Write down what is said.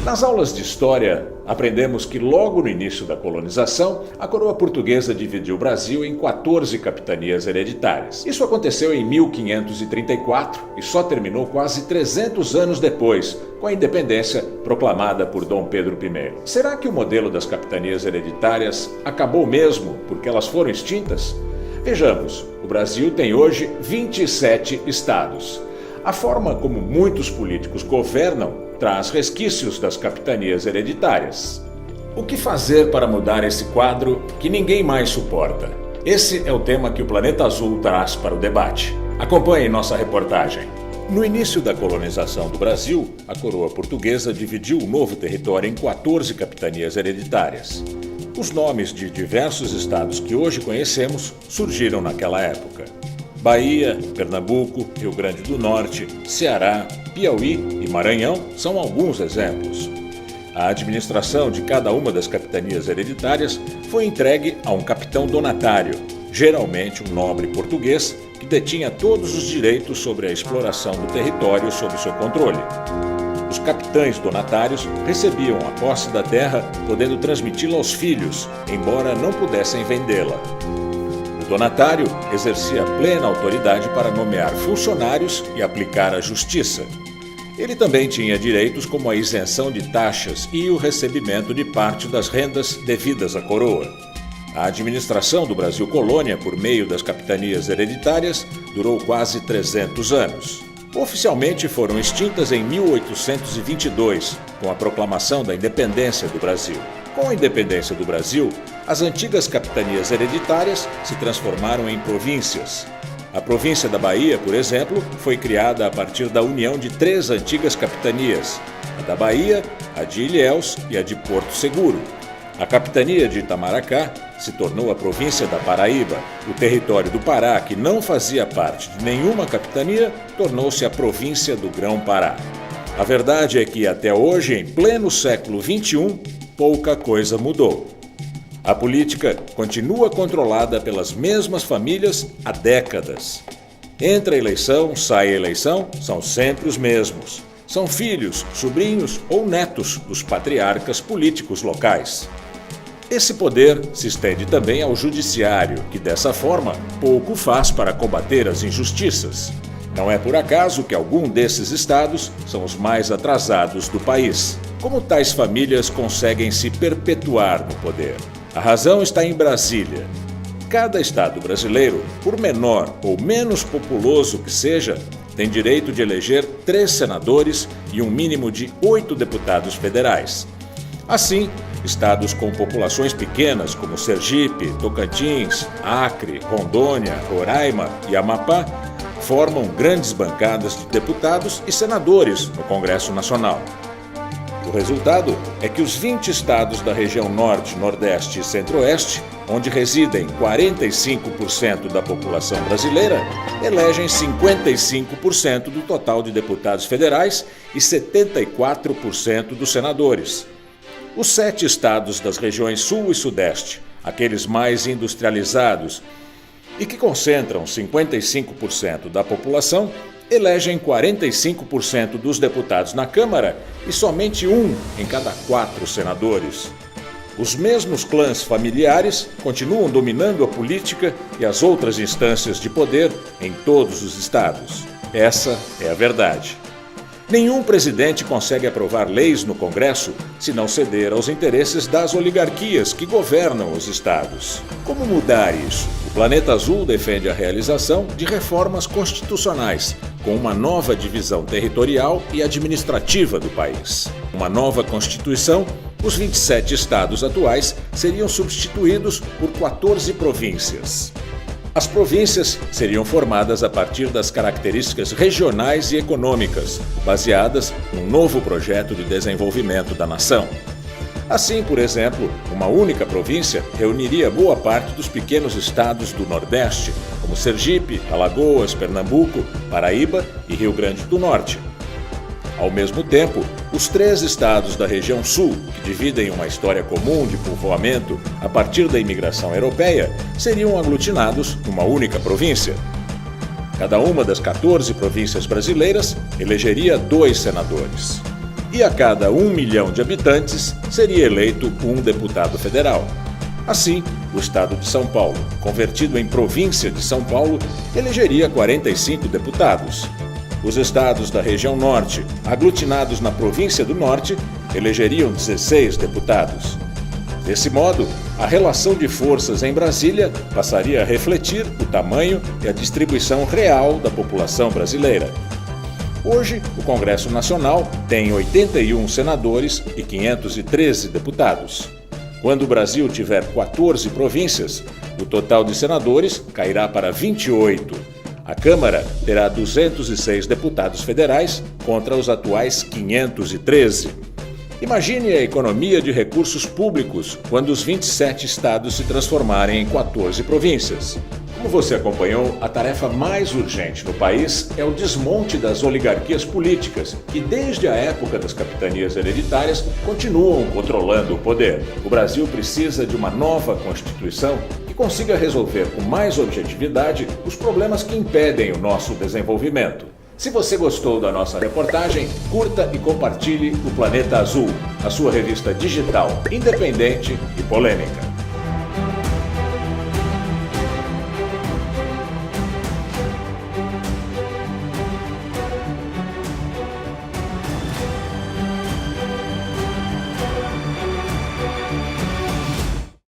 Nas aulas de história, aprendemos que logo no início da colonização, a coroa portuguesa dividiu o Brasil em 14 capitanias hereditárias. Isso aconteceu em 1534 e só terminou quase 300 anos depois, com a independência proclamada por Dom Pedro I. Será que o modelo das capitanias hereditárias acabou mesmo porque elas foram extintas? Vejamos, o Brasil tem hoje 27 estados. A forma como muitos políticos governam traz resquícios das capitanias hereditárias. O que fazer para mudar esse quadro que ninguém mais suporta? Esse é o tema que o Planeta Azul traz para o debate. Acompanhe nossa reportagem. No início da colonização do Brasil, a coroa portuguesa dividiu o novo território em 14 capitanias hereditárias. Os nomes de diversos estados que hoje conhecemos surgiram naquela época. Bahia, Pernambuco, Rio Grande do Norte, Ceará, Piauí e Maranhão são alguns exemplos. A administração de cada uma das capitanias hereditárias foi entregue a um capitão donatário, geralmente um nobre português, que detinha todos os direitos sobre a exploração do território sob seu controle. Os capitães donatários recebiam a posse da terra, podendo transmiti-la aos filhos, embora não pudessem vendê-la. O donatário exercia plena autoridade para nomear funcionários e aplicar a justiça. Ele também tinha direitos como a isenção de taxas e o recebimento de parte das rendas devidas à coroa. A administração do Brasil Colônia, por meio das capitanias hereditárias, durou quase 300 anos. Oficialmente foram extintas em 1822, com a proclamação da independência do Brasil. Com a independência do Brasil, as antigas capitanias hereditárias se transformaram em províncias. A província da Bahia, por exemplo, foi criada a partir da união de 3 antigas capitanias: a da Bahia, a de Ilhéus e a de Porto Seguro. A capitania de Itamaracá se tornou a província da Paraíba. O território do Pará, que não fazia parte de nenhuma capitania, tornou-se a província do Grão-Pará. A verdade é que, até hoje, em pleno século XXI, pouca coisa mudou. A política continua controlada pelas mesmas famílias há décadas. Entra a eleição, sai a eleição, são sempre os mesmos. São filhos, sobrinhos ou netos dos patriarcas políticos locais. Esse poder se estende também ao judiciário, que dessa forma pouco faz para combater as injustiças. Não é por acaso que alguns desses estados são os mais atrasados do país. Como tais famílias conseguem se perpetuar no poder? A razão está em Brasília. Cada estado brasileiro, por menor ou menos populoso que seja, tem direito de eleger 3 senadores e um mínimo de 8 deputados federais. Assim, estados com populações pequenas como Sergipe, Tocantins, Acre, Rondônia, Roraima e Amapá formam grandes bancadas de deputados e senadores no Congresso Nacional. O resultado é que os 20 estados da região Norte, Nordeste e Centro-Oeste, onde residem 45% da população brasileira, elegem 55% do total de deputados federais e 74% dos senadores. Os 7 estados das regiões Sul e Sudeste, aqueles mais industrializados e que concentram 55% da população, elegem 45% dos deputados na Câmara e somente 1 em cada 4 senadores. Os mesmos clãs familiares continuam dominando a política e as outras instâncias de poder em todos os estados. Essa é a verdade. Nenhum presidente consegue aprovar leis no Congresso se não ceder aos interesses das oligarquias que governam os estados. Como mudar isso? O Planeta Azul defende a realização de reformas constitucionais, com uma nova divisão territorial e administrativa do país. Uma nova Constituição, os 27 estados atuais seriam substituídos por 14 províncias. As províncias seriam formadas a partir das características regionais e econômicas, baseadas num novo projeto de desenvolvimento da nação. Assim, por exemplo, uma única província reuniria boa parte dos pequenos estados do Nordeste, como Sergipe, Alagoas, Pernambuco, Paraíba e Rio Grande do Norte. Ao mesmo tempo, os 3 estados da região Sul, que dividem uma história comum de povoamento a partir da imigração europeia, seriam aglutinados numa única província. Cada uma das 14 províncias brasileiras elegeria 2 senadores. e a cada 1 milhão de habitantes seria eleito um deputado federal. Assim, o estado de São Paulo, convertido em província de São Paulo, elegeria 45 deputados. Os estados da região norte, aglutinados na província do norte, elegeriam 16 deputados. Desse modo, a relação de forças em Brasília passaria a refletir o tamanho e a distribuição real da população brasileira. Hoje, o Congresso Nacional tem 81 senadores e 513 deputados. Quando o Brasil tiver 14 províncias, o total de senadores cairá para 28. A Câmara terá 206 deputados federais contra os atuais 513. Imagine a economia de recursos públicos quando os 27 estados se transformarem em 14 províncias. Como você acompanhou, a tarefa mais urgente no país é o desmonte das oligarquias políticas, que desde a época das capitanias hereditárias continuam controlando o poder. O Brasil precisa de uma nova Constituição que consiga resolver com mais objetividade os problemas que impedem o nosso desenvolvimento. Se você gostou da nossa reportagem, curta e compartilhe o Planeta Azul, a sua revista digital, independente e polêmica.